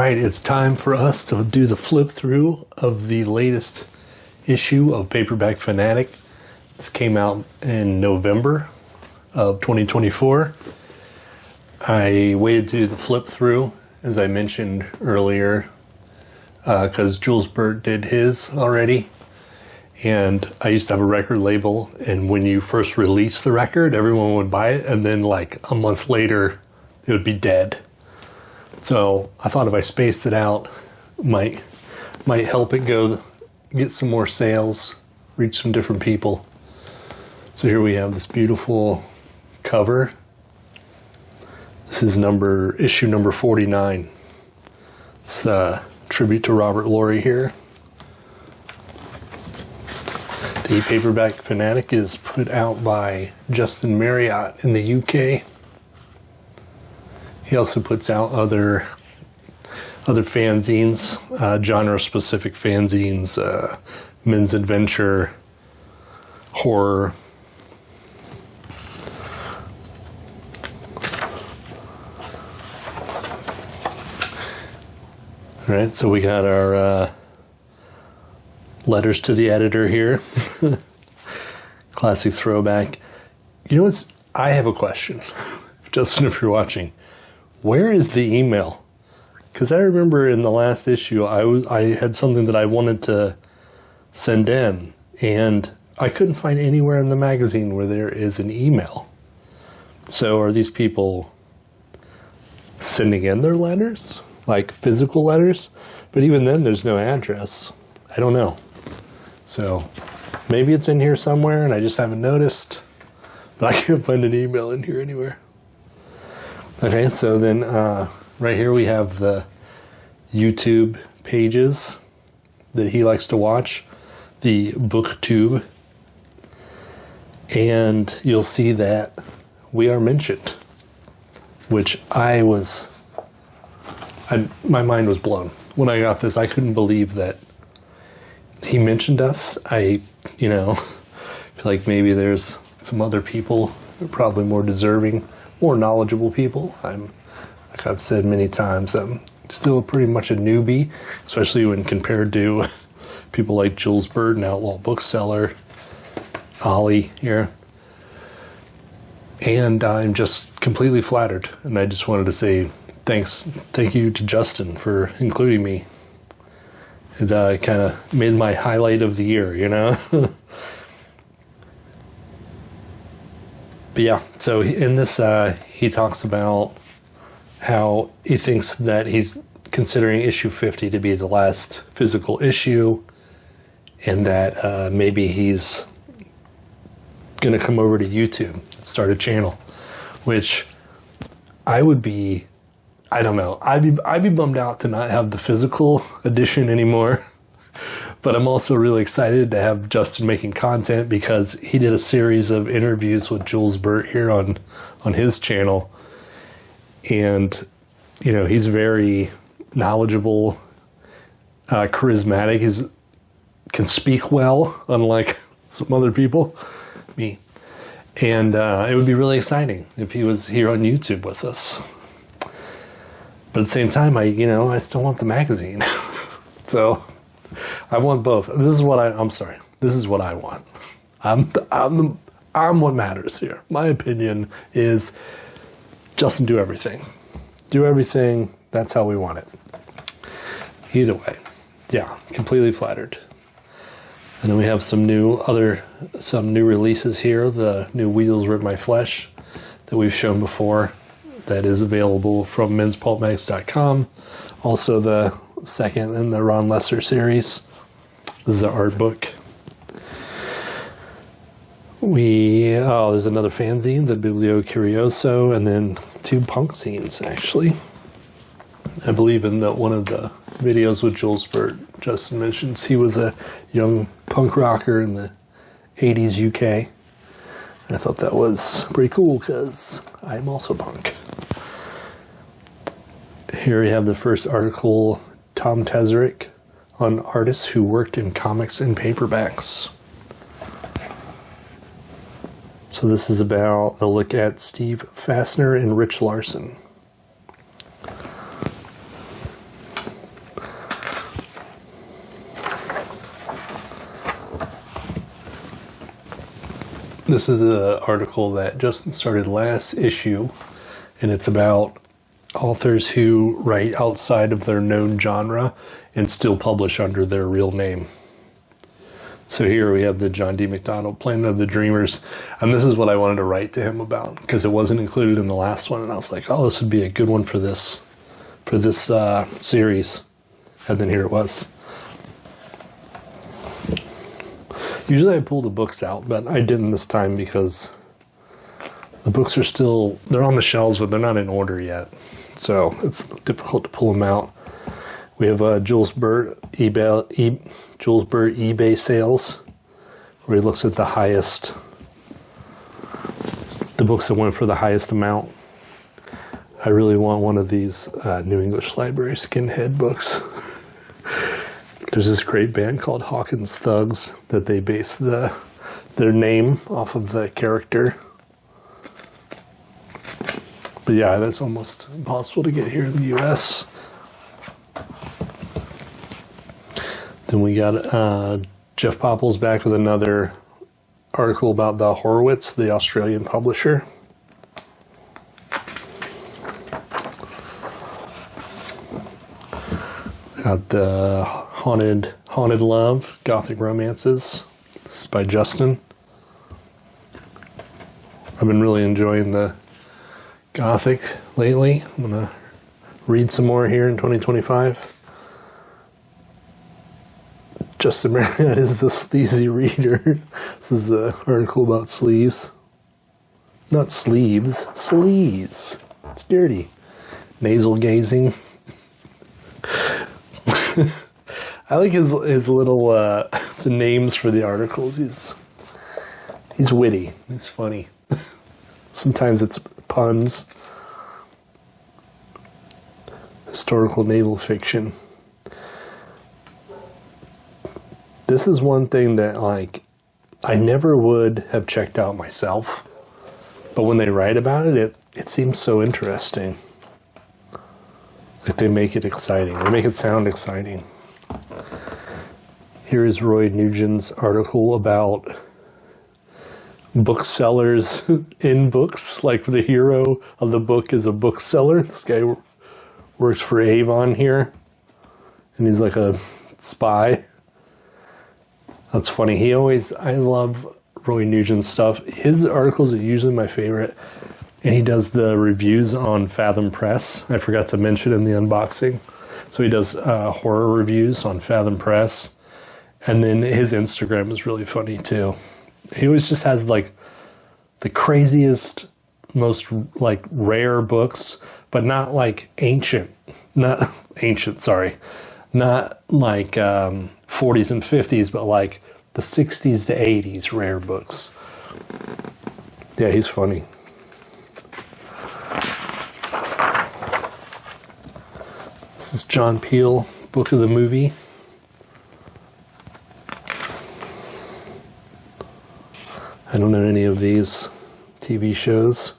right, it's time for us to do the flip through of the latest issue of Paperback Fanatic. This came out in November of 2024. I waited to do the flip through, as I mentioned earlier, because Jules Burt did his already. And I used to have a record label, and when you first released the record, everyone would buy it, and then like a month later, it would be dead. So I thought if I spaced it out, might help it get some more sales, reach some different people. So here we have this beautiful cover. This is issue number 49. It's a tribute to Robert Lorie here. The Paperback Fanatic is put out by Justin Marriott in the UK. He also puts out other fanzines, genre-specific fanzines, men's adventure, horror. All right, so we got our letters to the editor here. Classic throwback. You know what's? I have a question. Justin, if you're watching, where is the email? Because I remember in the last issue, I had something that I wanted to send in, and I couldn't find anywhere in the magazine where there is an email. So are these people sending in their letters? Like physical letters? But even then, there's no address. I don't know. So maybe it's in here somewhere and I just haven't noticed. But I can't find an email in here anywhere. Okay, so then right here we have the YouTube pages that he likes to watch, the BookTube, and you'll see that we are mentioned, which my mind was blown. When I got this, I couldn't believe that he mentioned us. I feel like maybe there's some other people, probably more deserving, more knowledgeable people. Like I've said many times, I'm still pretty much a newbie, especially when compared to people like Jules Burt, an outlaw bookseller, Ollie here. And I'm just completely flattered. And I just wanted to say thank you to Justin for including me. It kind of made my highlight of the year, But yeah, so in this, he talks about how he thinks that he's considering issue 50 to be the last physical issue, and that maybe he's going to come over to YouTube and start a channel, which I would be, I don't know, I'd be bummed out to not have the physical edition anymore. But I'm also really excited to have Justin making content, because he did a series of interviews with Jules Burt here on his channel. And, he's very knowledgeable, charismatic. He can speak well, unlike some other people, me. And it would be really exciting if he was here on YouTube with us. But at the same time, I still want the magazine. So I want both. This is what This is what I want. I'm what matters here. My opinion is Justin, do everything. Do everything. That's how we want it. Either way. Yeah, completely flattered. And then we have some new releases here. The new Weasels Rip My Flesh that we've shown before, that is available from menspulpmags.com. Also the second in the Ron Lesser series. This is the art book. There's another fanzine, the Biblio Curioso, and then 2 punk scenes, actually. I believe in one of the videos with Jules Burt, Justin mentions he was a young punk rocker in the 80s UK. And I thought that was pretty cool, because I'm also punk. Here we have the first article, Tom Tezerick, on artists who worked in comics and paperbacks. So this is about a look at Steve Fassner and Rich Larson. This is an article that just started last issue, and it's about authors who write outside of their known genre and still publish under their real name. So here we have the John D. McDonald, Planet of the Dreamers, and this is what I wanted to write to him about, because it wasn't included in the last one, and I was like, oh, this would be a good one for this series. And then here it was. Usually I pull the books out, but I didn't this time because the books are still, they're on the shelves, but they're not in order yet. So it's difficult to pull them out. We have Jules Burt eBay sales, where he looks at the books that went for the highest amount. I really want one of these New English Library Skinhead books. There's this great band called Hawkins Thugs that they base their name off of the character. But yeah, that's almost impossible to get here in the US. Then we got Jeff Popple's back with another article about the Horowitz, the Australian publisher. Got the Haunted Love, Gothic Romances. This is by Justin. I've been really enjoying the Gothic lately. I'm going to read some more here in 2025. Justin Marriott is the sleazy reader. This is an article about sleeves. Not sleeves, sleeves. It's dirty. Nasal gazing. I like his little the names for the articles. He's witty. He's funny. Sometimes it's puns. Historical naval fiction. This is one thing that I never would have checked out myself, but when they write about it, it seems so interesting. Like they make it exciting. They make it sound exciting. Here is Roy Nugent's article about booksellers in books. Like the hero of the book is a bookseller. This guy works for Avon here, and he's like a spy. That's funny. I love Roy Nugent's stuff. His articles are usually my favorite. And he does the reviews on Fathom Press. I forgot to mention in the unboxing. So he does horror reviews on Fathom Press. And then his Instagram is really funny too. He always just has like the craziest, most like rare books, but not like ancient. Not like 40s and 50s, but like the 60s to 80s rare books. Yeah, he's funny. This is John Peel, Book of the Movie. I don't know any of these TV shows.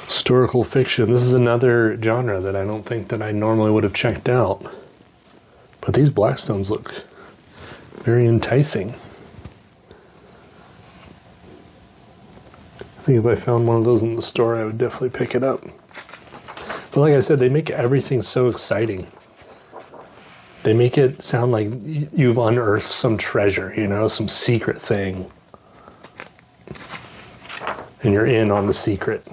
Historical fiction. This is another genre that I don't think that I normally would have checked out. But these Blackstones look very enticing. I think if I found one of those in the store, I would definitely pick it up. But like I said, they make everything so exciting. They make it sound like you've unearthed some treasure, some secret thing. And you're in on the secret.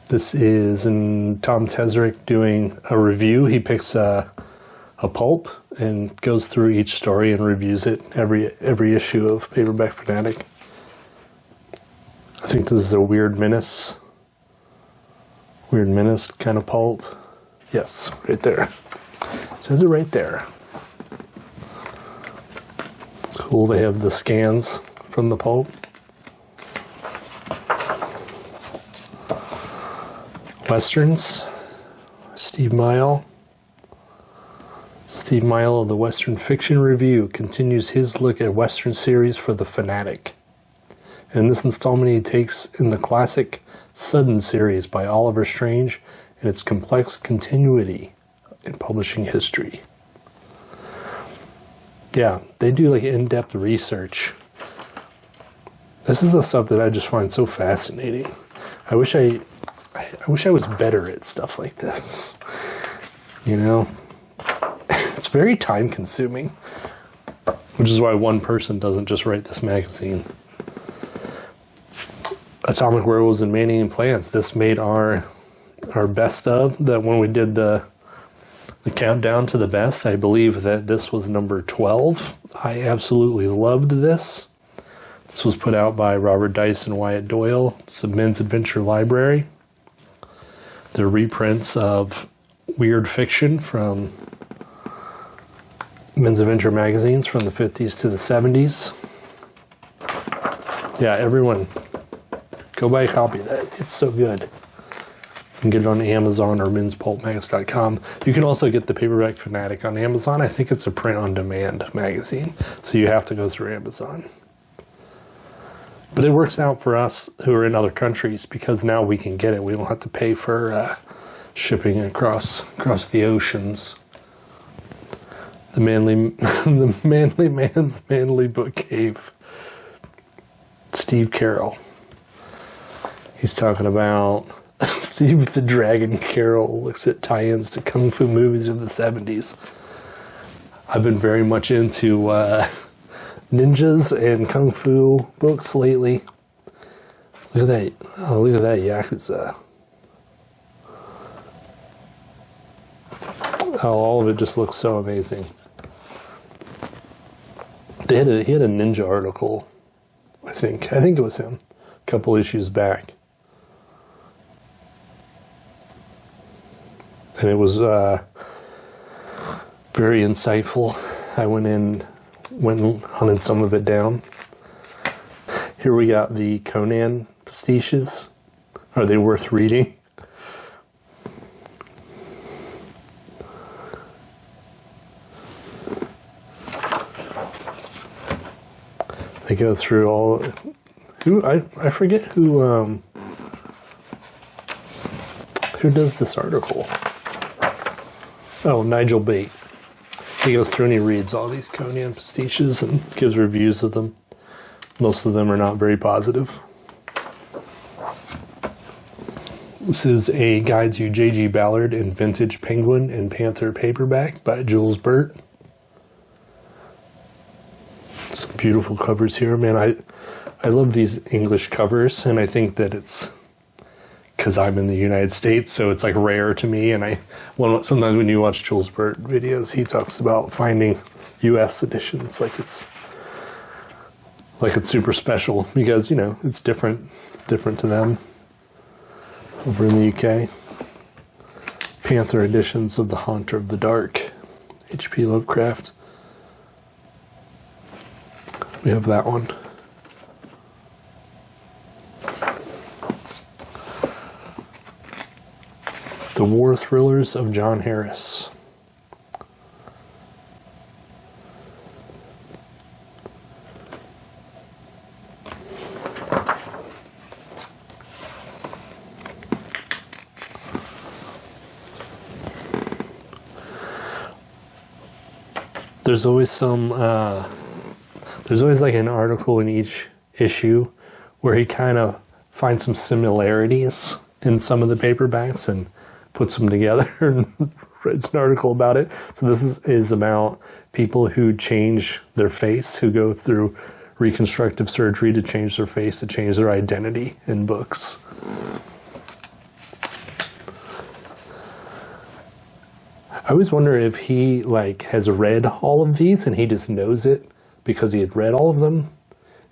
This is Tom Tesrick doing a review. He picks a pulp and goes through each story and reviews it every issue of Paperback Fanatic. I think this is a Weird Menace kind of pulp. Yes, right there. It says it right there. It's cool they have the scans from the pulp. Westerns. Steve Mile of the Western Fiction Review continues his look at Western series for the Fanatic. In this installment, he takes in the classic Sudden series by Oliver Strange and its complex continuity in publishing history. Yeah, they do like in-depth research. This is the stuff that I just find so fascinating. I wish I was better at stuff like this. You know? It's very time consuming. Which is why one person doesn't just write this magazine. Atomic Werewolves and Man-Eating Plants. This made our best of. That when we did the countdown to the best, I believe that this was number 12. I absolutely loved this. This was put out by Robert Dice and Wyatt Doyle. It's a men's adventure library. They're reprints of weird fiction from men's adventure magazines from the 50s to the 70s. Yeah, everyone, go buy a copy of that. It's so good. You can get it on Amazon or menspulpmags.com. You can also get the Paperback Fanatic on Amazon. I think it's a print-on-demand magazine, so you have to go through Amazon. But it works out for us who are in other countries because now we can get it. We don't have to pay for shipping across the oceans. The manly man's manly book cave. Steve Carroll. He's talking about Steve the Dragon Carroll looks at tie-ins to kung fu movies of the 70s. I've been very much into ninjas and kung fu books lately. Look at that. Oh, look at that Yakuza. Oh, all of it just looks so amazing. He had a ninja article, I think it was him, a couple issues back. And it was very insightful. I went and hunted some of it down. Here we got the Conan pastiches. Are they worth reading? They go through all. I forget who does this article. Oh, Nigel Bate. He goes through and he reads all these Conan pastiches and gives reviews of them. Most of them are not very positive. This is a guide to J.G. Ballard and Vintage Penguin and Panther paperback by Jules Burt. Some beautiful covers here, man. I love these English covers, and I think that it's because I'm in the United States, so it's like rare to me. And sometimes when you watch Jules Burt videos, he talks about finding U.S. editions like it's super special because it's different to them over in the UK. Panther editions of The Haunter of the Dark, H.P. Lovecraft. We have that one. The War Thrillers of John Harris. There's always like an article in each issue where he kind of finds some similarities in some of the paperbacks and puts them together and writes an article about it. So this is about people who change their face, who go through reconstructive surgery to change their face, to change their identity in books. I always wonder if he has read all of these and he just knows it because he had read all of them.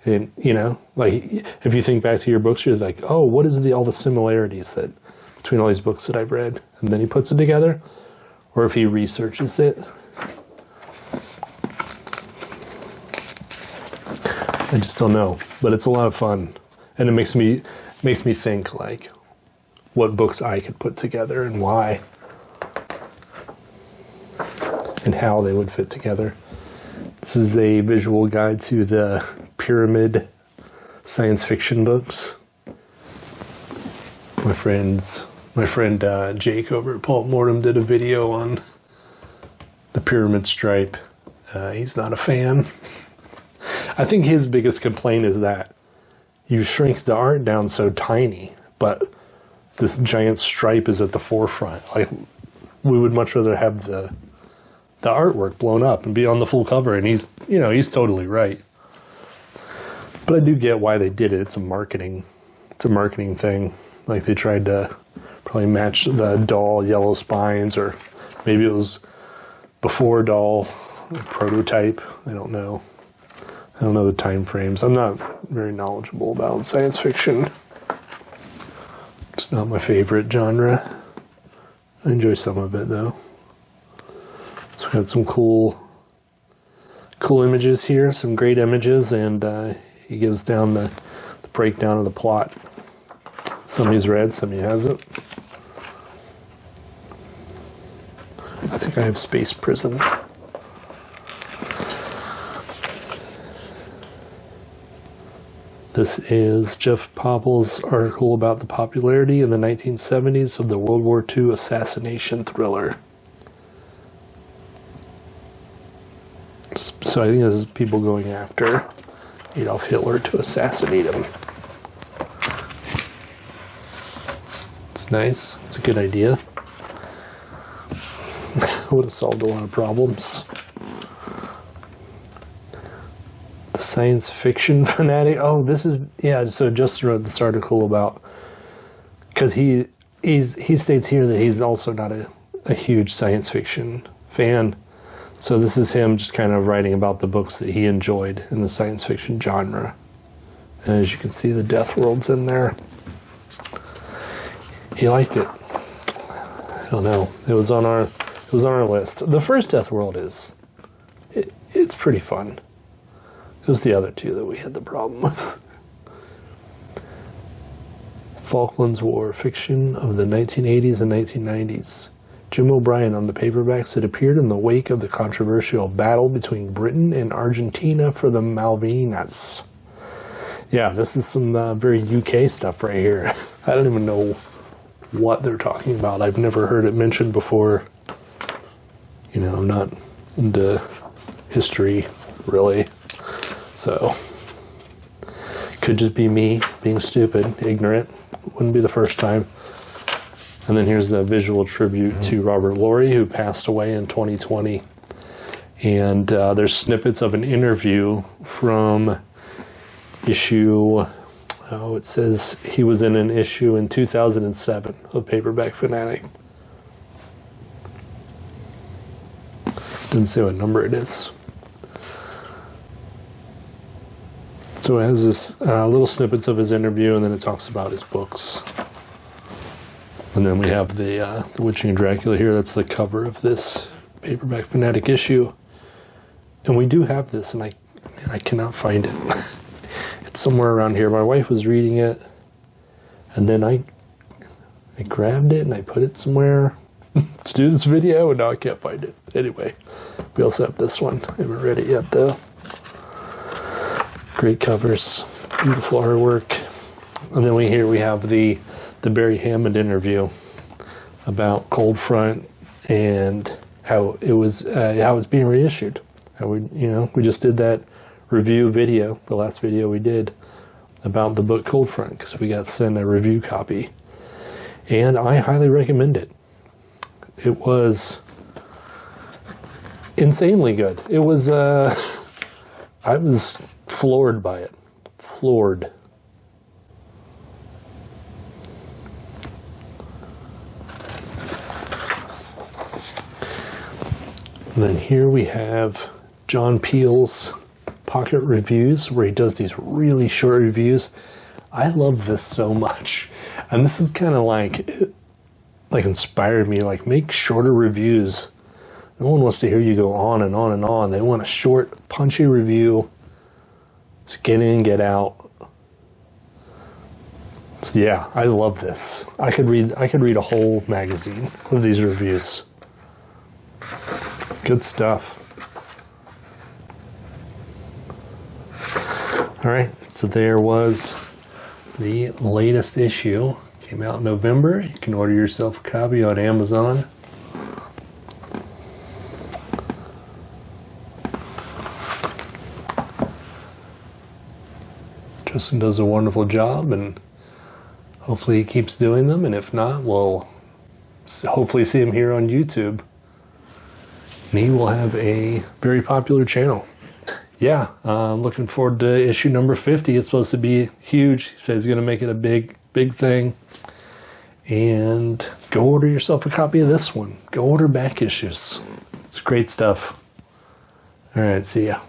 And if you think back to your books, you're like, oh, what is all the similarities that between all these books that I've read? And then he puts it together. Or if he researches it. I just don't know. But it's a lot of fun. And it makes me think what books I could put together and why. And how they would fit together. This is a visual guide to the pyramid science fiction books. My friends My friend Jake over at Pulp Mortem did a video on the pyramid stripe. He's not a fan. I think his biggest complaint is that you shrink the art down so tiny, but this giant stripe is at the forefront. Like, we would much rather have the artwork blown up and be on the full cover, and he's totally right. But I do get why they did it. It's a marketing thing. Like, they tried to probably match the doll yellow spines, or maybe it was before doll prototype. I don't know the time frames. I'm not very knowledgeable about science fiction. It's not my favorite genre. I enjoy some of it though. So we got some cool images here, some great images, and he gives down the breakdown of the plot. Some he's read, some he hasn't. I think I have Space Prison. This is Jeff Popple's article about the popularity in the 1970s of the World War II assassination thriller. So I think this is people going after Adolf Hitler to assassinate him. It's nice. It's a good idea. Would have solved a lot of problems. The Science Fiction Fanatic. Oh, this is, yeah, so just read this article about, because he states here that he's also not a huge science fiction fan. So this is him just kind of writing about the books that he enjoyed in the science fiction genre. And as you can see, the Death World's in there. He liked it. I don't know. It was on our list. The first Death World it's pretty fun. It was the other two that we had the problem with. Falklands War, fiction of the 1980s and 1990s. Jim O'Brien on the paperbacks that appeared in the wake of the controversial battle between Britain and Argentina for the Malvinas. Yeah, this is some very UK stuff right here. I don't even know what they're talking about. I've never heard it mentioned before. You know, I'm not into history, really. So, could just be me being stupid, ignorant. Wouldn't be the first time. And then here's the visual tribute to Robert Lorie, who passed away in 2020. And there's snippets of an interview from issue, it says he was in an issue in 2007 of Paperback Fanatic. Didn't say what number it is. So it has this little snippets of his interview, and then it talks about his books. And then we have the Witching of Dracula here. That's the cover of this Paperback Fanatic issue. And we do have this, and I cannot find it. It's somewhere around here. My wife was reading it, and then I grabbed it and I put it somewhere to do this video, and now I can't find it. Anyway, we also have this one. I haven't read it yet, though. Great covers, beautiful artwork. And then we have the Barry Hammond interview about Cold-Front and how it's being reissued. How we just did that review video, the last video we did about the book Cold-Front, because we got sent a review copy, and I highly recommend it. It was insanely good. It was I was floored by it. Floored. And then here we have John Peele's Pocket Reviews, where he does these really short reviews. I love this so much. And this is kind of like inspired me, like, make shorter reviews. No one wants to hear you go on and on and on. They want a short, punchy review. Just get in, get out. So yeah, I love this. I could read a whole magazine of these reviews. Good stuff. All right, so there was the latest issue. Came out in November. You can order yourself a copy on Amazon. Justin does a wonderful job, and hopefully he keeps doing them, and if not, we'll hopefully see him here on YouTube. And he will have a very popular channel. Yeah, I'm looking forward to issue number 50. It's supposed to be huge. He says he's going to make it a big thing. And go order yourself a copy of this one. Go order back issues. It's great stuff. All right, see ya.